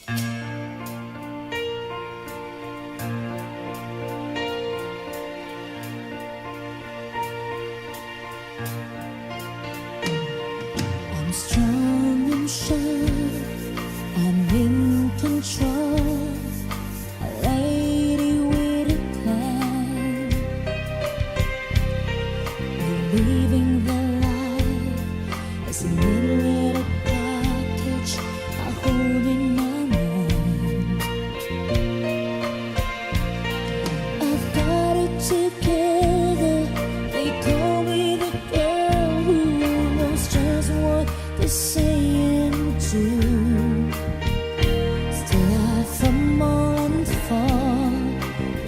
I'm strong and sure, I'm in control, a lady with a plan, believing the life is a little package I hold in my hand. I've got it together, they call me the girl who knows just what they're saying too. Still I fumble and fall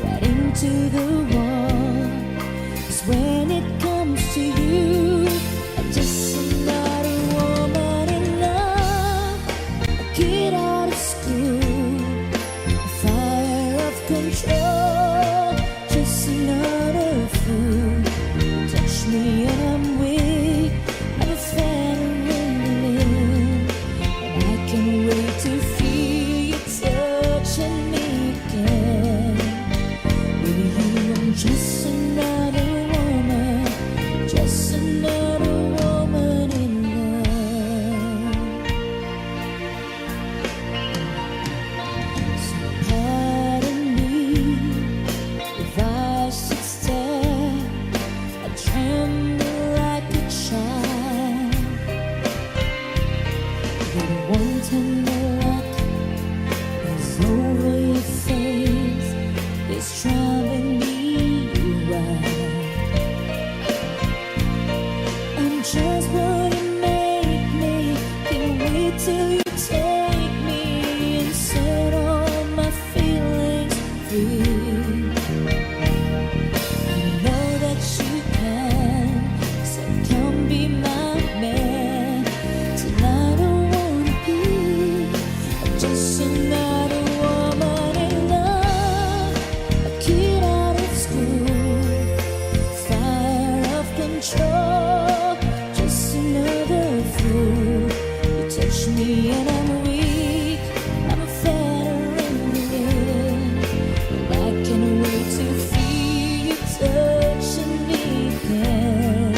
right into the wall. 'Cause when it comes to you, I'm just another woman in love, a kid out of school, a fire of control, just another fool. You touch me and I'm weak, I'm a feather in the wind, and I can't wait to feel you touching me again. With you I'm just another woman, just another woman in love. So pardon me if I should stare, I tremble like a child. The one tender look is over your face, it's driving me wild. I'm just what you make me, can't wait till you take me and set all my feelings free. I know that you can, so come be my man. Tonight I wanna be just another woman in love, a kid out of school, fire of control, just another fool. You touch me and I'm weak, I'm a feather in the wind, and I can't wait to feel you touching me again.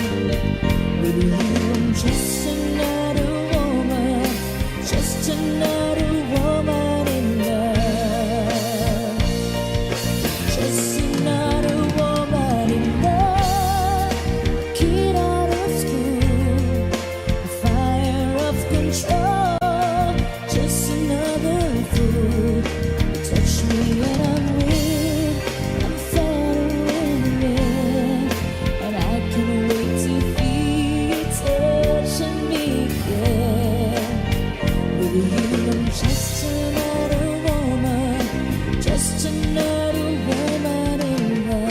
With you I'm just another woman, just another woman in love, just another woman in love, kid out of school, a fire of control, just another fool. You touch me and I'm weak, I'm a feather in the wind, and I can't wait to feel you touching me again. With you I'm just another woman, just another woman in love.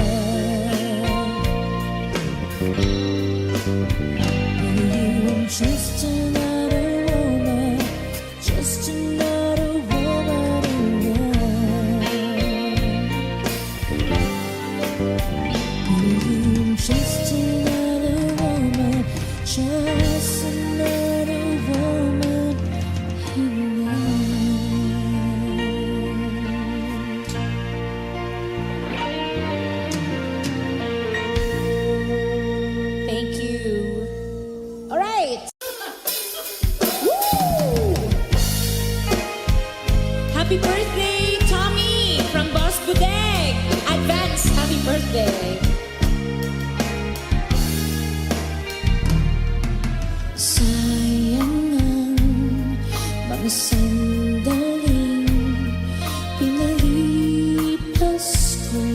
With you I'm just another woman, just another woman in love. With you I'm just another woman, just another woman in love. Thank you. All right. Woo! Happy birthday, Tommy, from Boss Budeg. Advance happy birthday. Sayang ang mga sandaling pinalipas ko.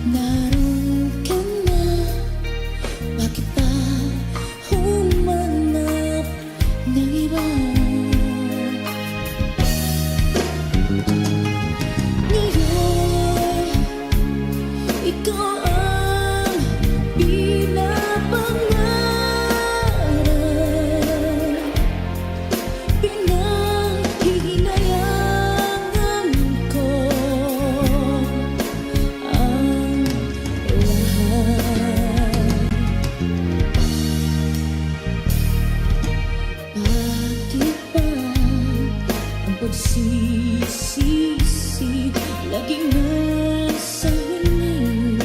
Naroon ka na, bakit pa humanap ng iba? Ngayon, ikaw ang pinapangarap. laging nasa huli.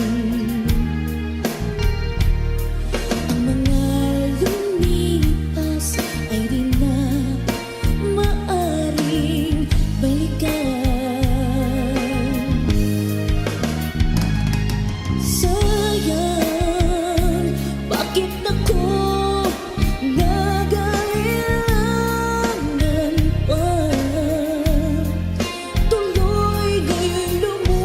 Ang mga lumipas ay di na maaring balikan. Sayang, bakit ako nag-ailangan pa? Tuloy ngayon'y lumuwas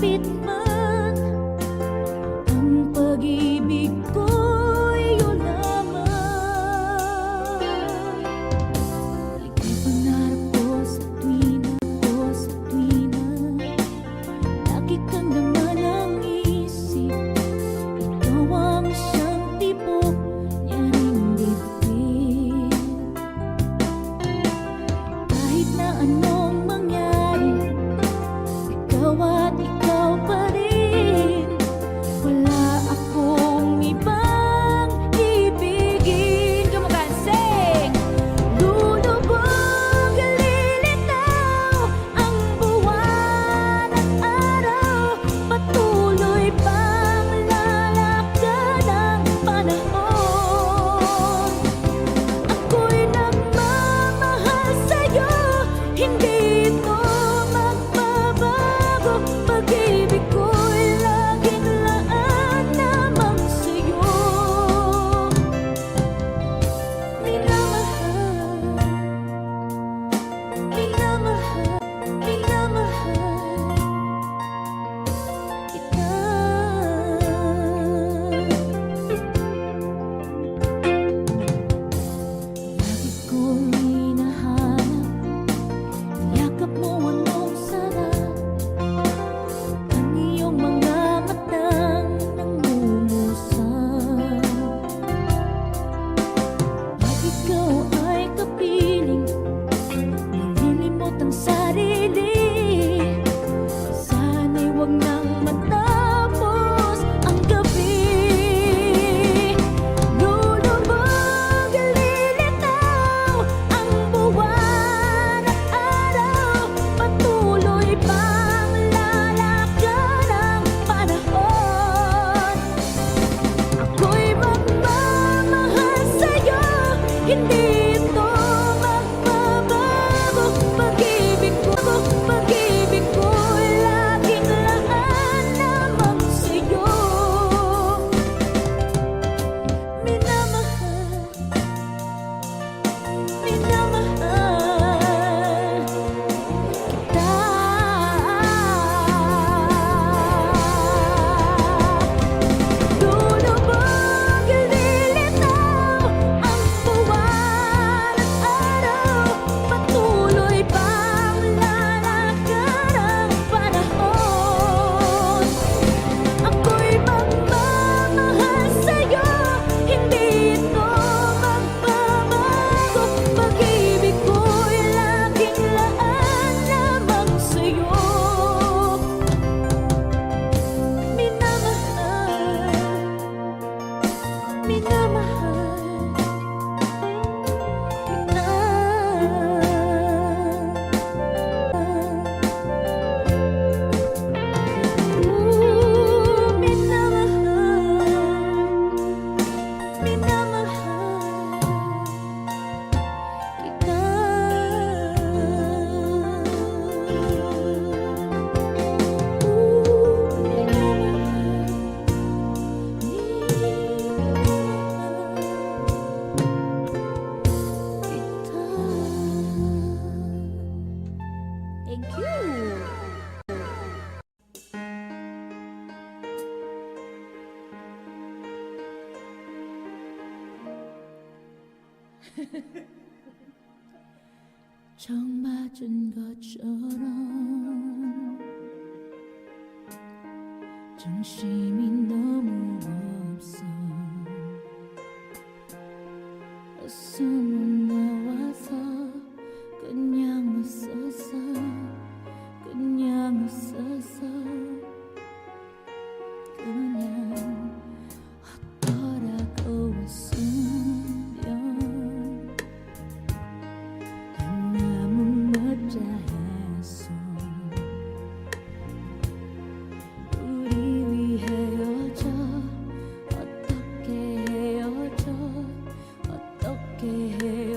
kapit man, ang pag-ibig ko'y iyong lamang. Ika'y pangarap ko sa tuwina, lagi ka naman ang isip. Ikaw ang siyang tibok niya ring dibdib. Kahit na anong mangyari, ikaw at ikaw pa rin. Wala akong ibang ibigin. Come on, guys, sing! Lulubog, lilitaw ang buwan at araw. Patuloy pang lalakad ang panahon. Ako'y nagmamahal sa'yo, hindi ito magbabago. Pag-ibig ko'y laging laan lamang sa'yo. Minamahal, minamahal, minamahal kita. Lagi kong hinahanap yakap mo, anong sarap. Ang iyong mga matang nangungusap. Pag ikaw ay kapiling, nalilimot ang sarili. Sana'y huwag nang matapos ang gabi. Lulubog, lilitaw ang buwan at araw. Patuloy pang lalakad ang panahon. Ako'y magmamahal sa'yo, hindi ito magbabago. Pag-ibig ko'y laging laan lamang sa'yo. Minamahal, minamahal kita. Lulubog, lilitaw ang buwan at araw. Patuloy pang lalakad ang panahon. Ako'y magmamahal sa'yo, hindi ito magbabago. Pag-ibig ko'y laging laan lamang sa'yo. Minamahal, minamahal Thank you. 처음 맞은 것처럼 정신이 너무 없어. 어서 못 나와서 그냥 웃었어. 그냥 웃었어. 그냥 어떠라고 웃으면 난 너무 멋자했어. 우리 왜 헤어져? 어떻게 헤어져? 어떻게 헤어져?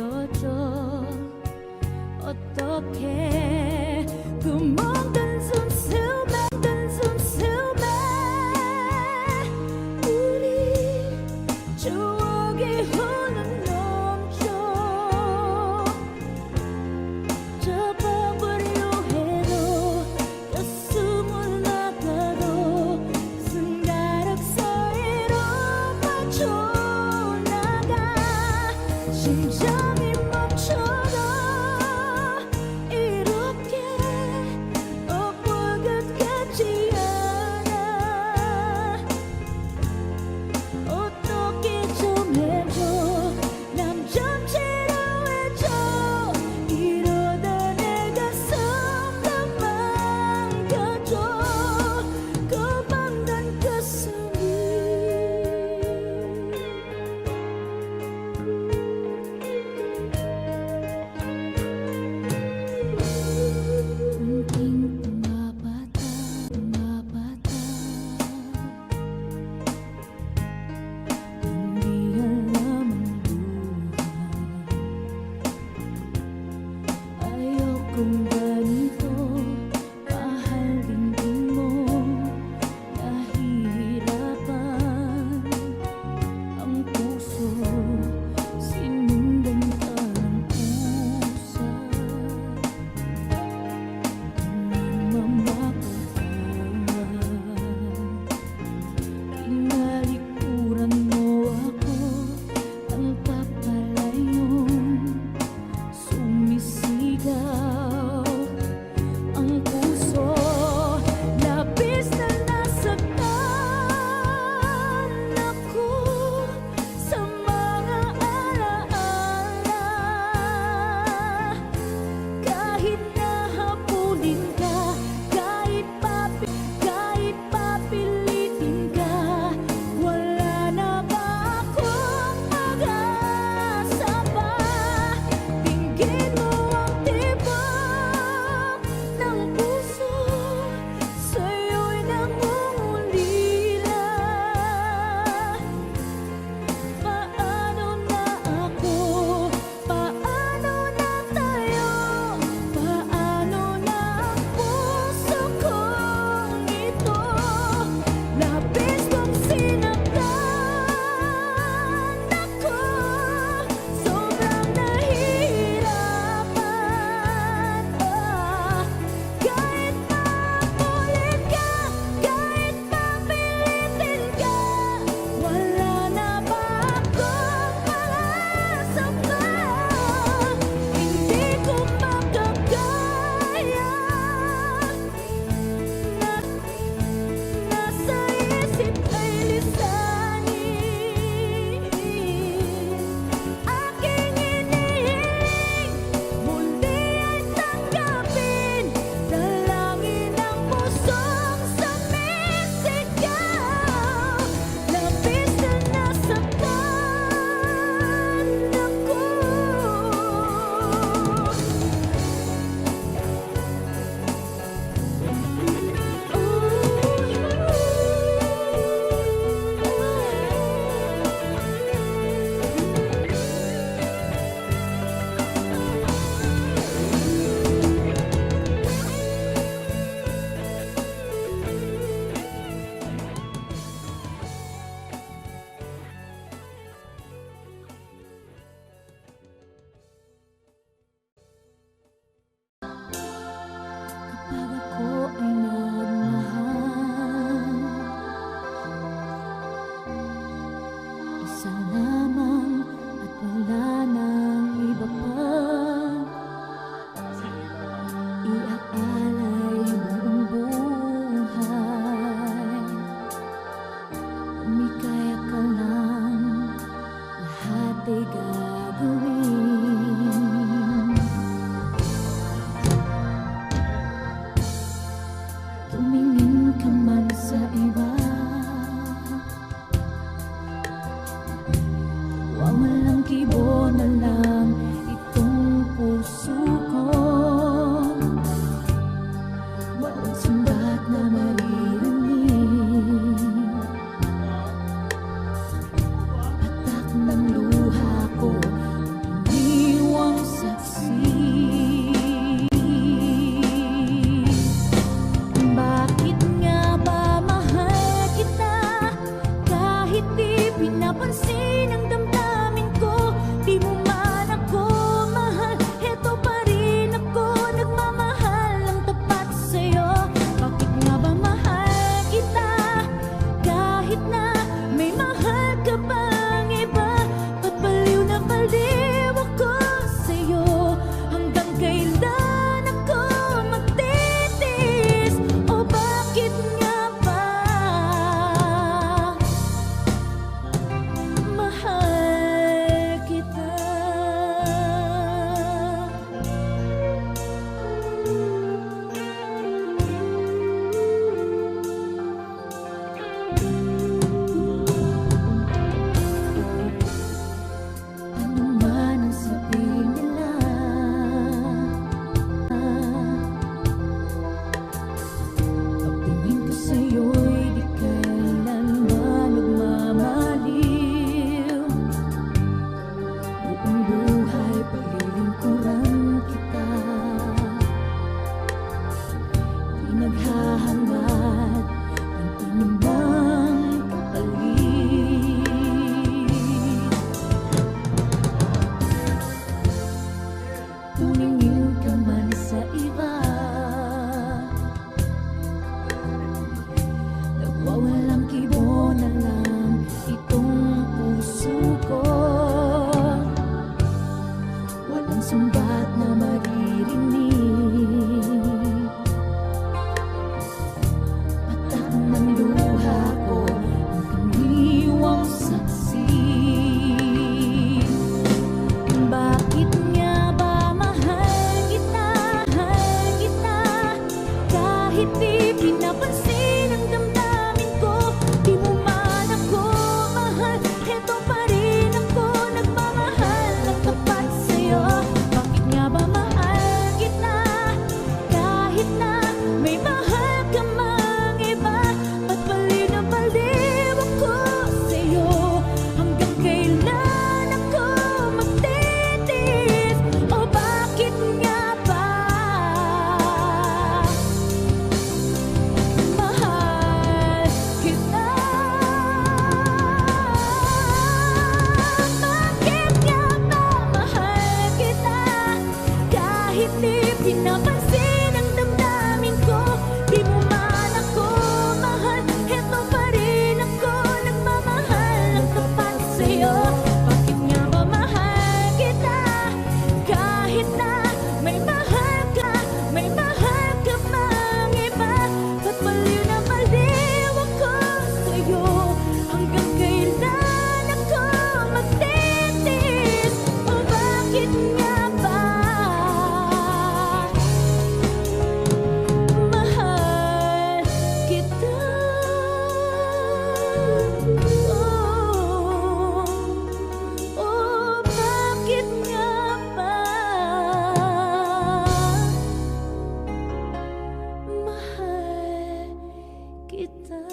kita.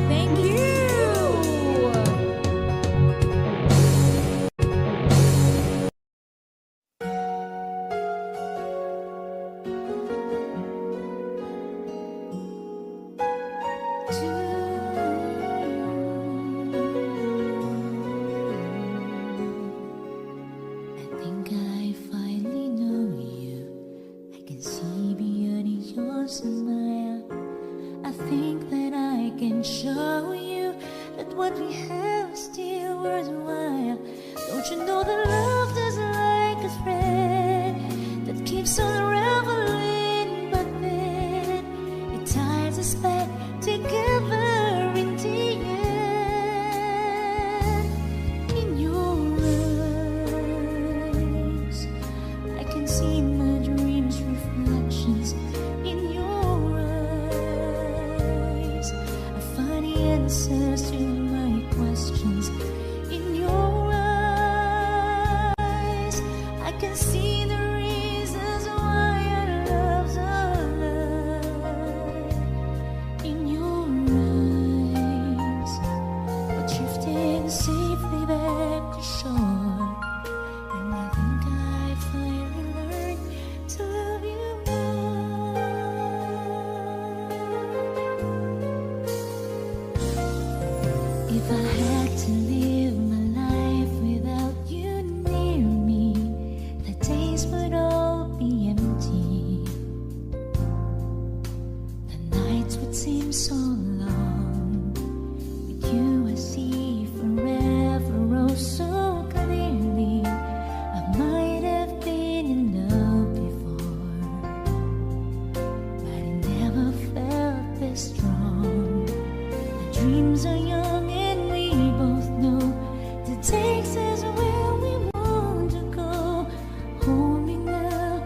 Thank you. I think I finally know you. I can see beyond your smile. I think that I can show you that what we have is still worthwhile. Don't you know that love is like a thread that keeps on unraveling, but then it ties us back together in the end. In your eyes, I can see my dreams' reflections. In your eyes, I find the answers to my questions. In your eyes, I can see the reasons why our love's alive. In your eyes, we're drifting safely back to shore, and I think I finally learned to love you more. If I had to live my life without you near me, the days would all be empty. The nights would seem so long. With you I see forever oh so clearly. I might have been in love before, but I never felt this strong. Our dreams are young and we both know the takes us where we want to go. Hold me now,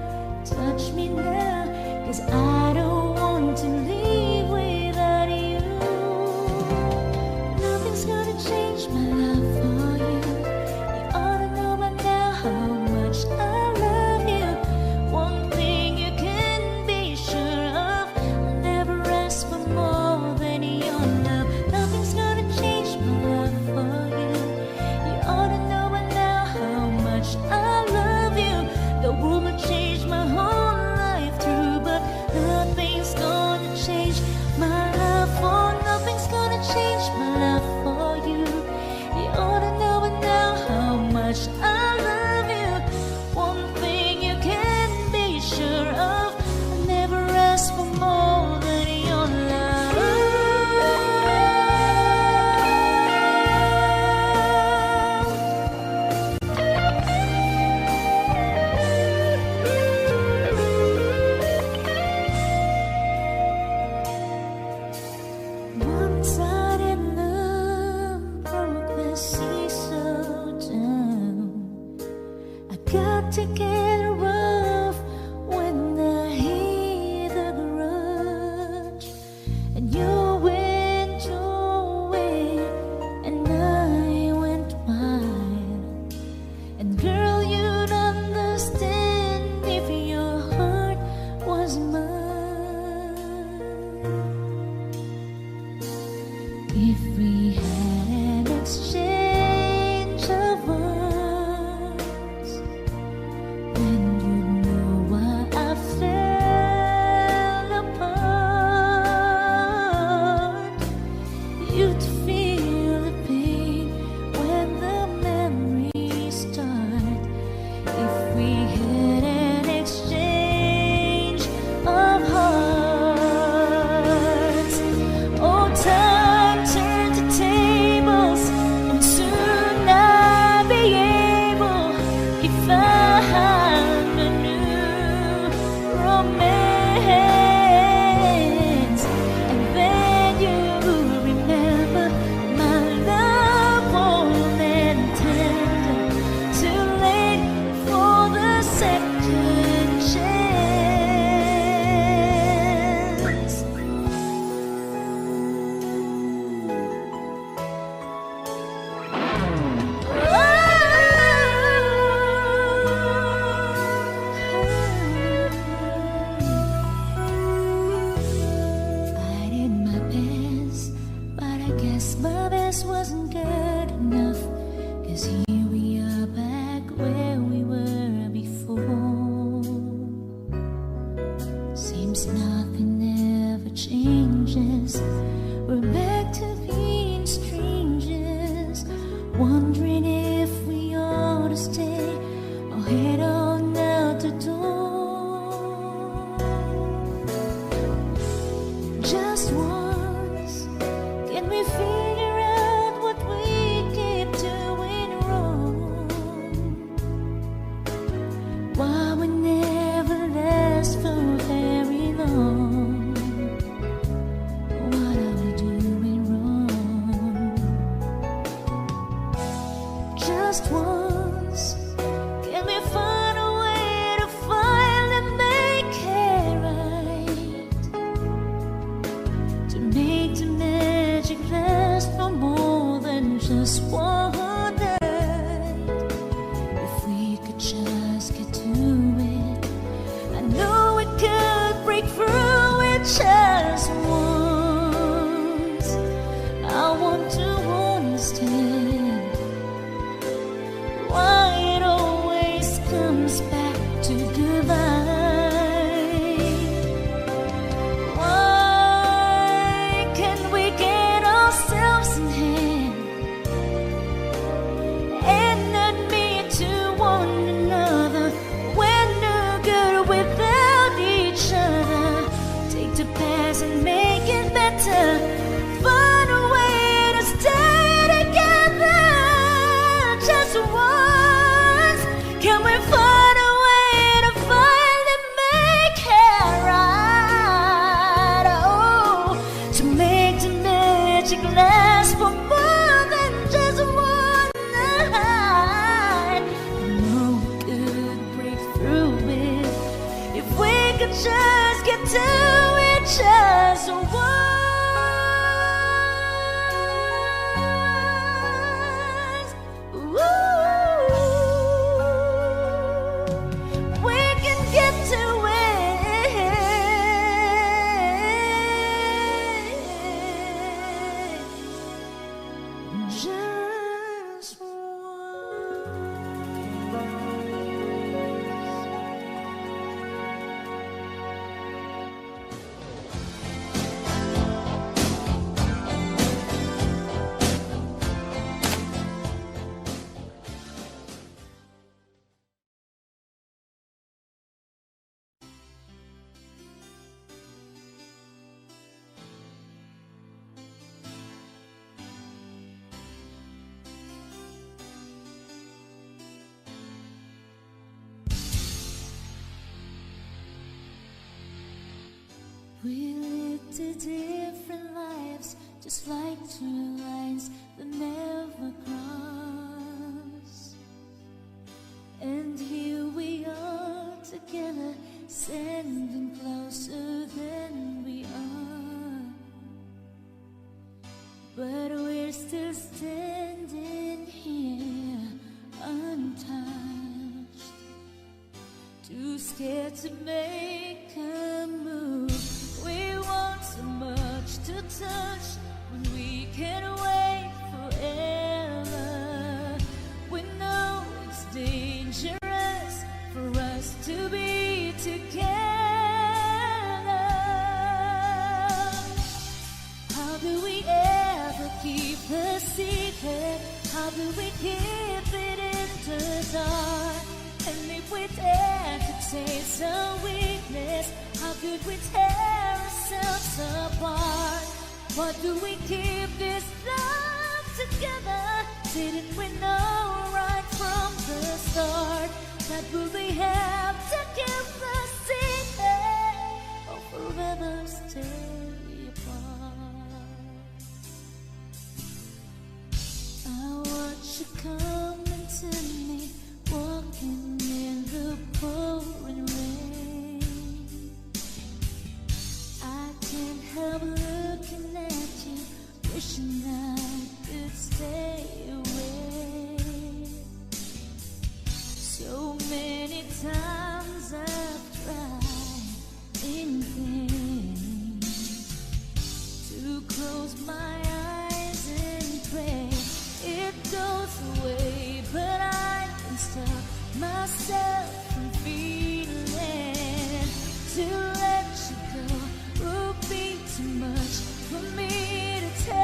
touch me now, 'cause I don't want to leave without you. Nothing's gonna change my love for you. You ought to know by now how much I love you. One thing you can be sure of, I'll never ask for more than your love. Nothing's gonna change my love for you. You ought to know by now how much I love you. The world will change my whole life through, but nothing's gonna change my love for. Nothing's gonna change my love for you. You ought to know by now how much I love you. One thing you can be sure of, I'll never ask for more than your love. Once I didn't love, broke the sea so down. I got to get rough when I hit the grudge, and you went your way and I went wild. And girl, you'd understand if your heart was mine. If we had an exchange of words, then you'd know why I fell apart. You'd feel the pain when the memories start. If we had an exchange of hearts, oh, time turned guess my best wasn't good enough, 'cause here we are back where we were before. Seems nothing ever changes. We're back to being strangers, wondering if we ought to stay or head on out the door. Just once, can we figure out what we keep doing wrong? Why we never last for very long? What are we doing wrong? Just once, can we find a way to find and make it right? To make the magic last for more than just one night. If we could just get to it, I know we could break through it just once. I want to understand why it always comes back to goodbye. Why can't we get ourselves in hand and admit to one another we're no good without each other? Take the past and make it better. Find a way to stay together. Just once, can we find a way to find and make it right? Oh, to make the magic last for more than just one night. I know we could break through it if we could just get to it just once. Ooh, we can get to it just we lived different lives, just like two lines that never cross. And here we are together, standing closer than we are. But we're still standing here, untouched, too scared to make a move. We want so much to touch when we can wait forever. We know it's dangerous for us to be together. How do we ever keep the secret? How do we keep it in the dark? And if we dare to taste some weakness, how could we tear ourselves apart? What do we keep this love together? Didn't we know right from the start that we have to keep the secret or forever stay apart? I watch you coming to me, walking in the pouring rain. I can't help looking at you, wishing I could stay away. So many times I've tried in vain to close my eyes myself from feeling. To let you go would be too much for me to take.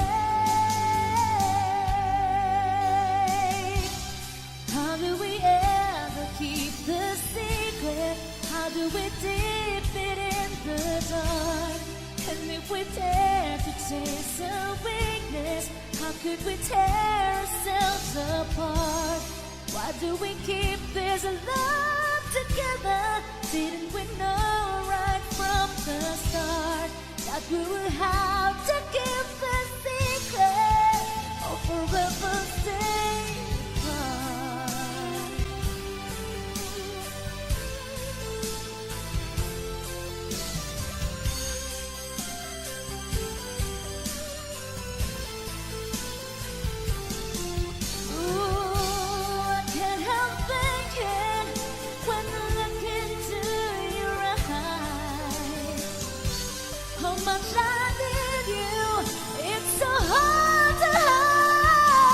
How do we ever keep the secret? How do we dip it in the dark? And if we dare to taste a weakness, how could we tear ourselves apart? Why do we keep this love together? Didn't we know right from the start that we would have to keep the secret or forever stay apart? Ooh, I can't help thinking when I look into your eyes how much I need you. It's so hard to hide.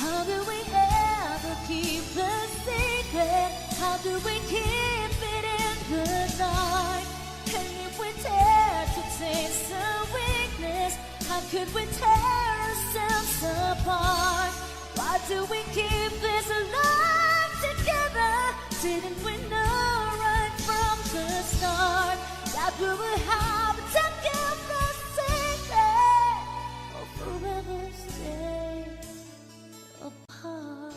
How do we ever keep the secret? How do we keep it in the dark? And if we dare to taste a weakness, how could we tear ourselves apart? Why do we keep this love together? Didn't we know right from the start that we would have to keep the secret or forever stay apart?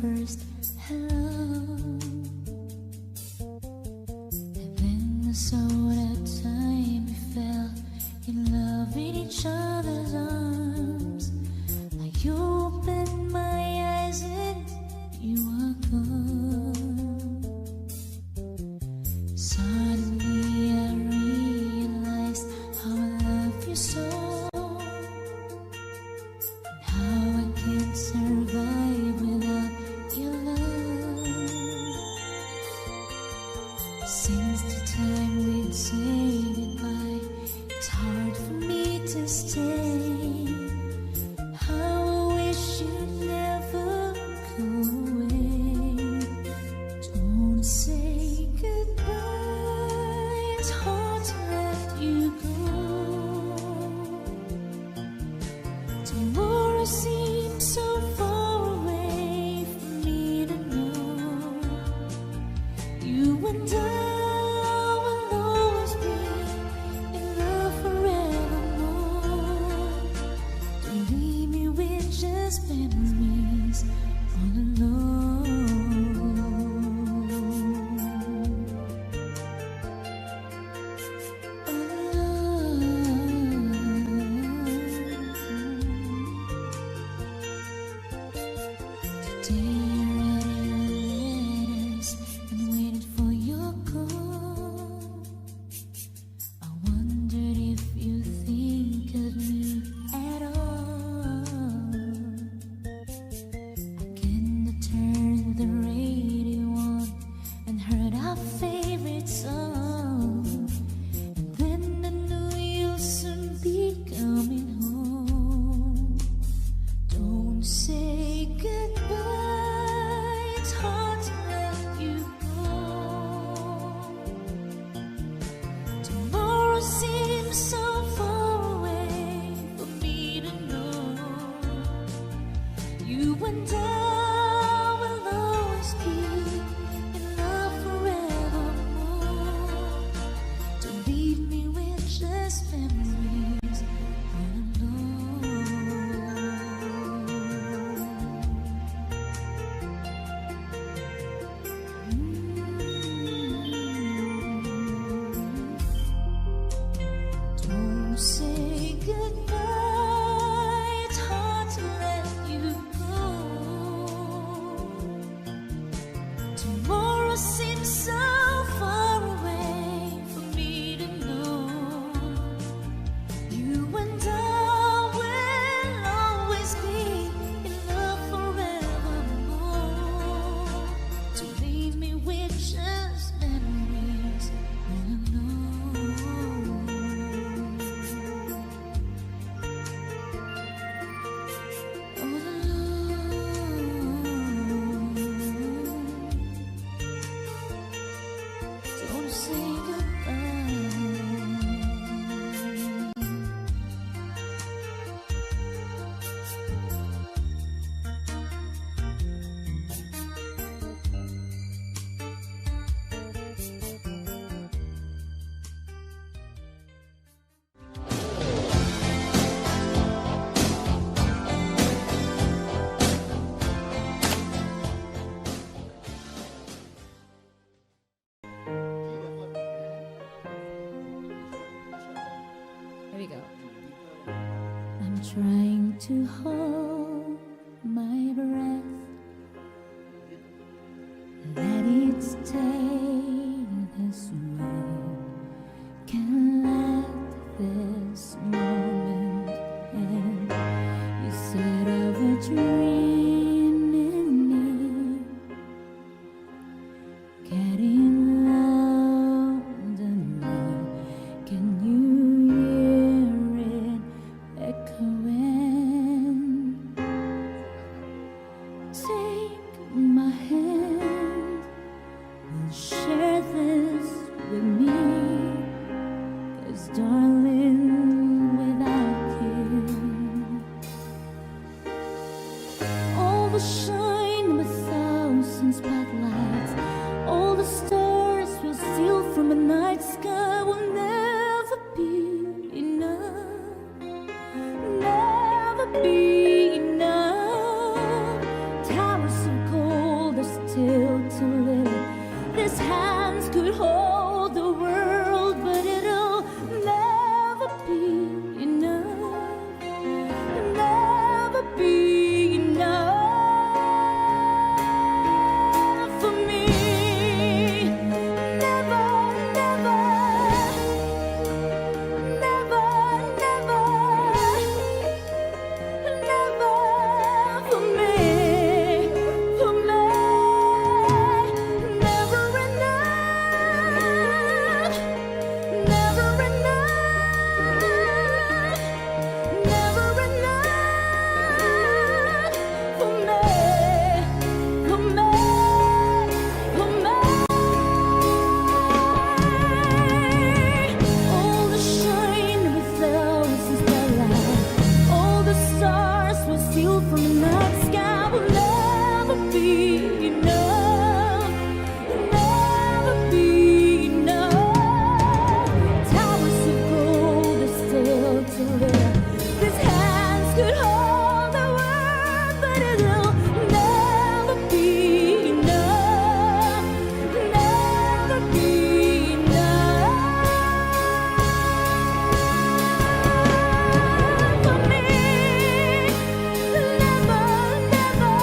first hello. And then I saw that time we fell in love in each other's arms. I opened my eyes and you were gone. Suddenly I realized how I love you so, and how I can't survive without your love. Since the time we'd say goodbye, it's hard for me to stay. How I wish you'd never go away. Don't say goodbye, it's hard to let you go. Tomorrow seems so far away for me to know. You and I will always be in love forevermore. Don't leave me with just memories all alone. Today I read your letters and waited for your call. I wondered if you think of me at all. Again I turned the radio on and heard our favorite song. And then I knew you'll soon be coming home. Don't say goodbye, it's hard to let you go. Tomorrow seems so far away for me to know. You and I will always be in love forevermore. Don't leave me with just memories all alone. Don't say goodbye, it's hard to let you go. Tomorrow seems so far away for me to know. You and I will always be in love forevermore. Don't leave me with just memories all alone. All alone. Don't say goodbye. Here we go. I'm trying to hold my breath. Let it stay this way. Can't let this moment end. You said of a dream in me, getting loud and loud. Can you hear it echoing? Take my hand and share this with me. 'Cause darling, without you, all the shine of 1,000 spotlights, all the stars will steal from a night sky will never be enough, never be enough. Towers of gold enough, never be enough. Towers of gold are still to live. These hands could hold the world, but it'll never be enough, never be enough for me. Never, never.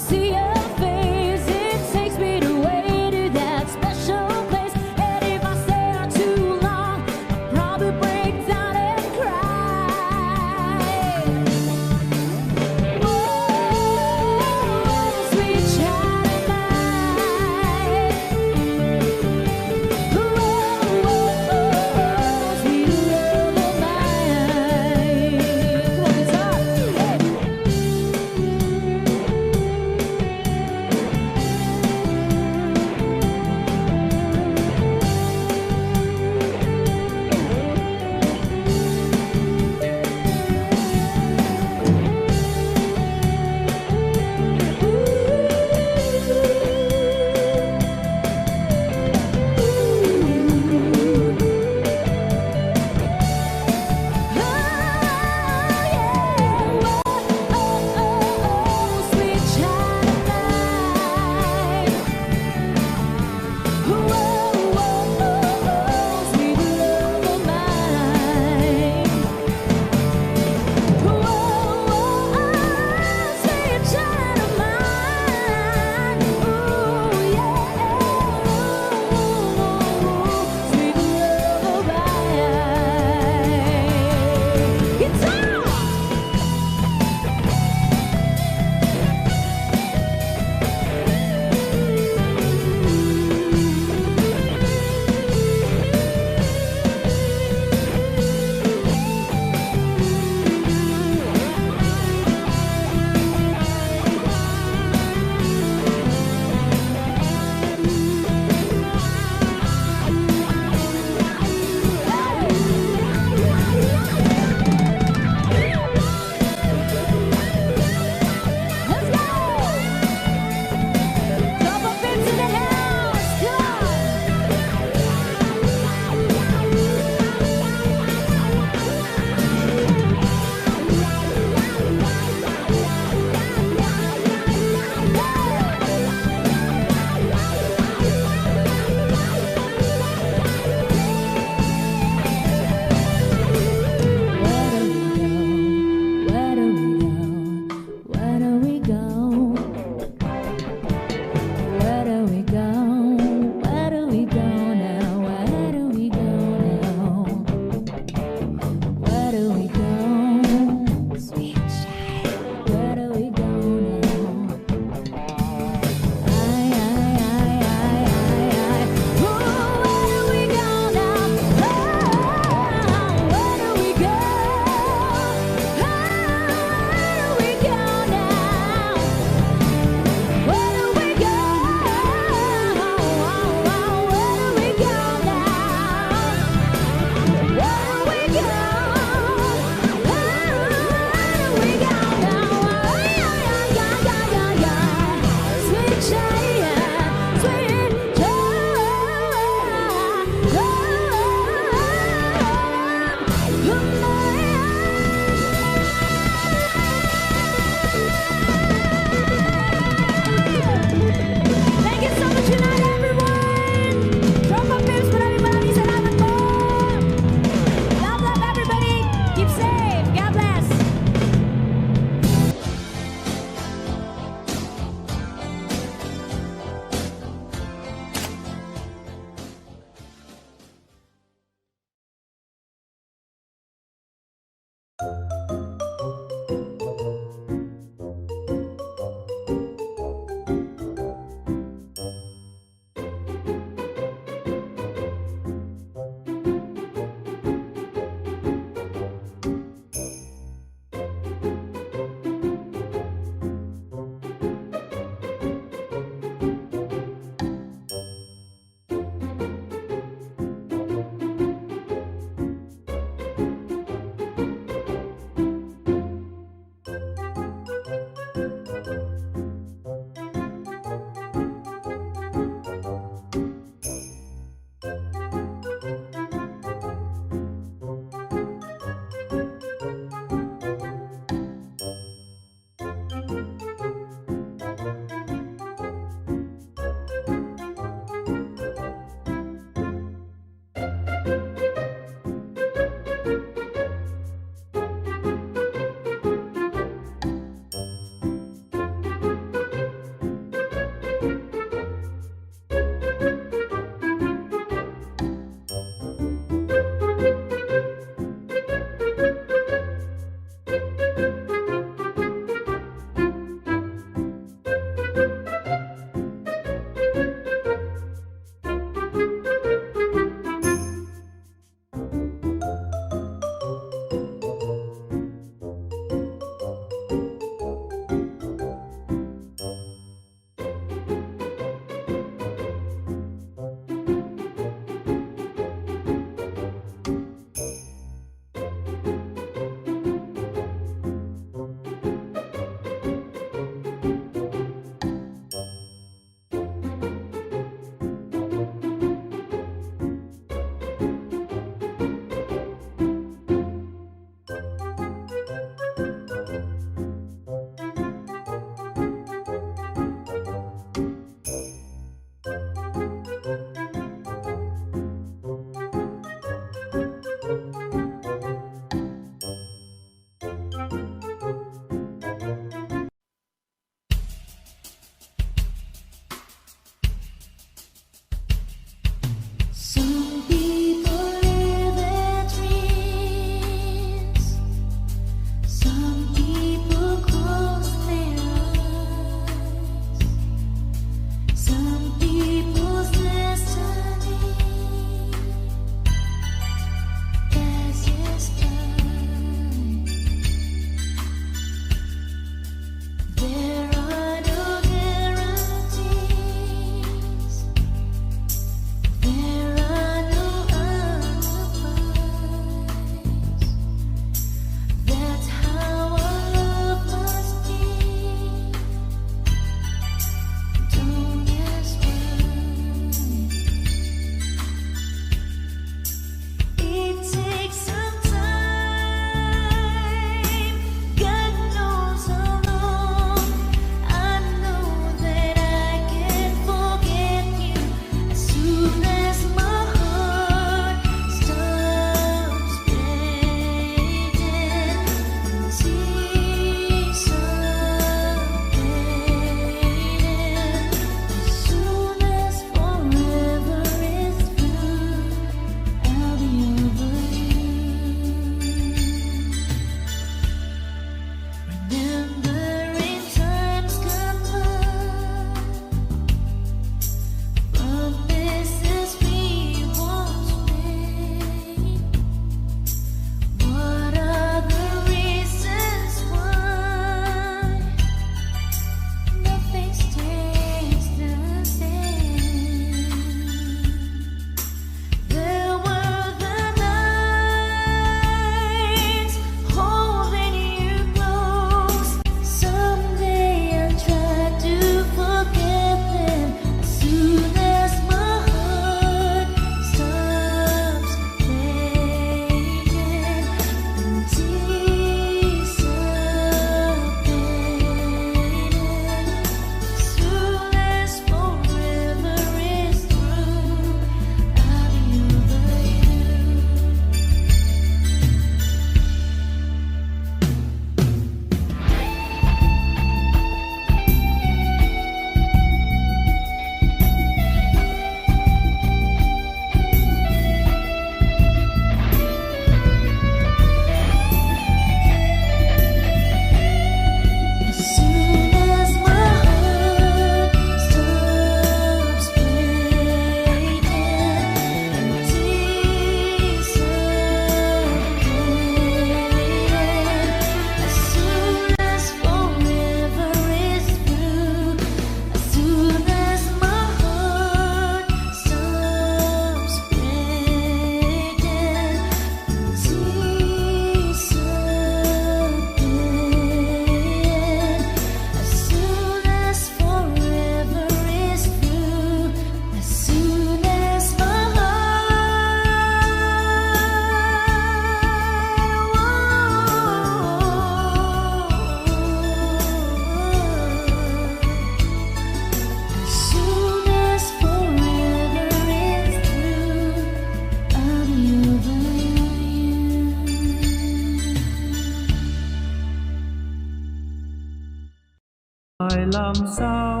phải làm sao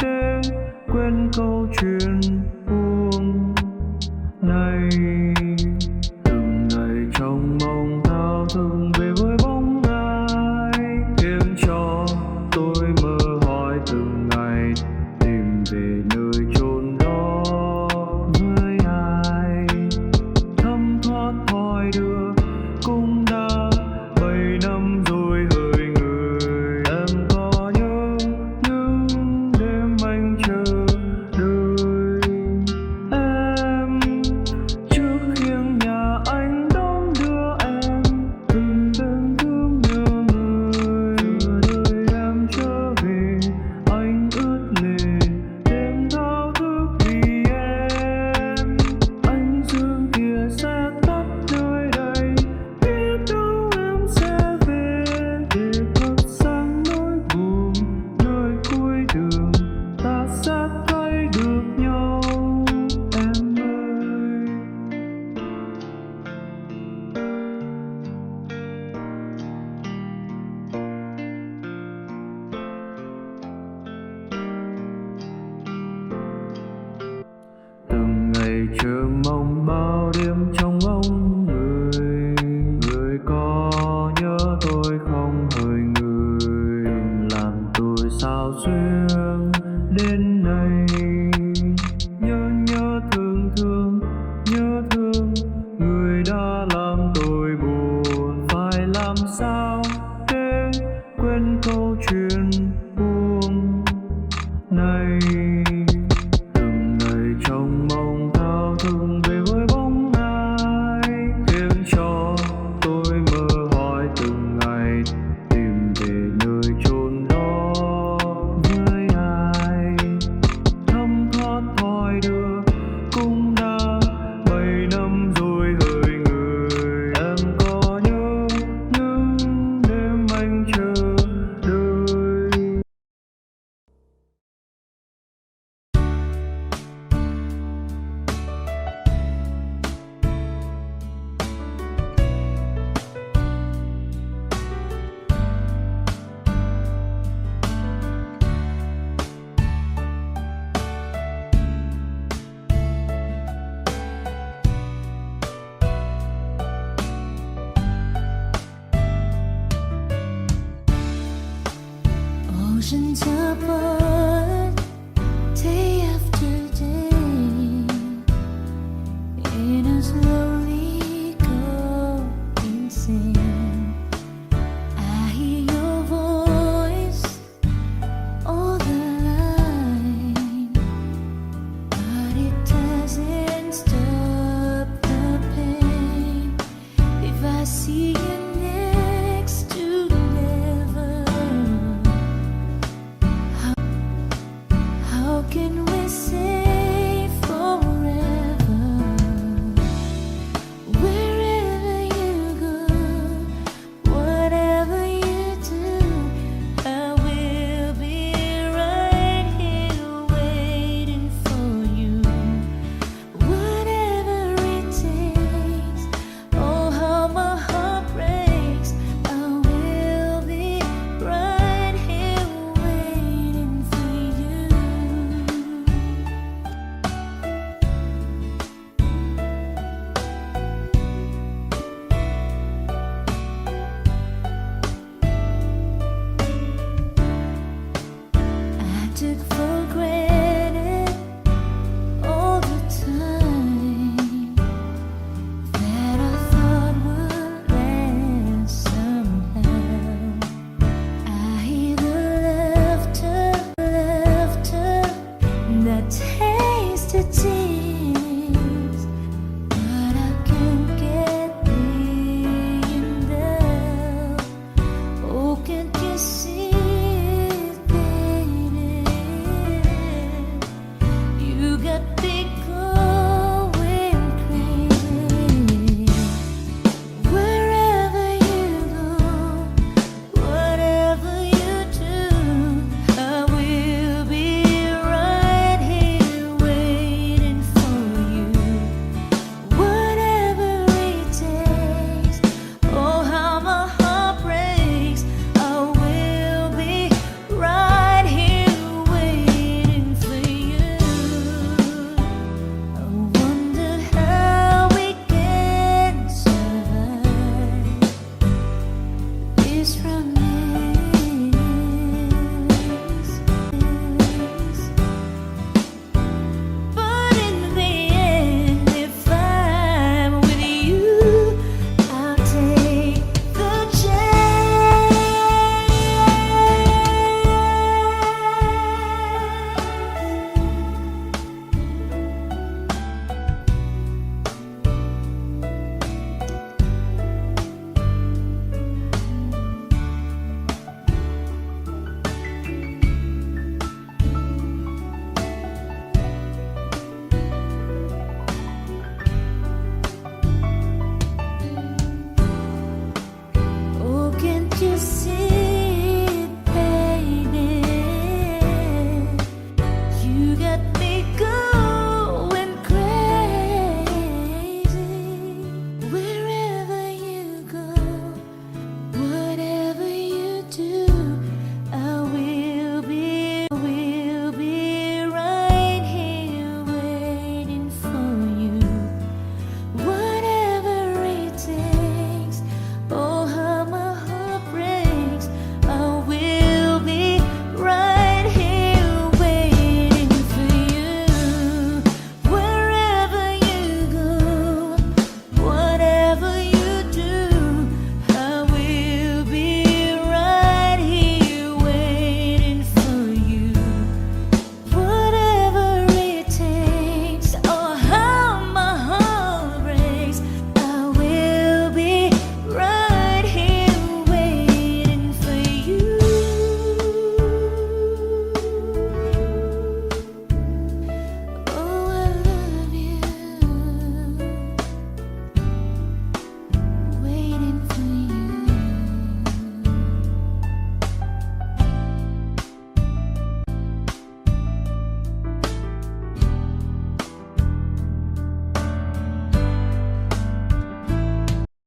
để quên câu chuyện buông này. Từng ngày trong mong thao thức về với bóng ai, khiến cho tôi mơ hỏi từng ngày tìm về nơi chốn đó với ai. Thấm thoát hỏi đưa cũng đã 7 năm rồi hỡi người. Em có nhớ những đêm anh chờ đợi em trước khiêng nhà anh đón đưa em, từng đêm thương nhớ người. Giờ đời em trở về anh ướt lệ đêm thao thức vì em. Ánh dương kia sẽ tắt nơi đây, biết đâu em sẽ về để thắp sáng nỗi buồn nơi cuối đường. Ta sẽ thấy được nhau em ơi. Từng ngày chờ mong bao đêm trong bóng người. Người có nhớ tôi không hỡi người? Đừng làm tôi sao xuyên đến nay. Nhớ thương thương, nhớ thương người đã làm tôi buồn. Phải làm sao để quên câu chuyện buông này. Từng ngày trong mong thao thức về với bóng ai, khiến cho tôi mơ hỏi từng ngày tìm về nơi chốn đó với ai. Thấm thoát hỏi đưa cũng đã 7 năm rồi hỡi người. Em có nhớ những đêm anh chờ đợi. Oceans apart, day after day, in a slowly go insane. I hear your voice all the line, but it doesn't stop the pain. If I see you next to never, how can we say forever? Wherever you go, whatever you do, I will be right here waiting for you. Whatever it takes, oh how my heart breaks, I will be right here waiting for you. I took for granted all the time that I thought would last somehow. I hear the laughter that tastes of tears, but I can't get enough. Oh, can't you see it, baby? You got big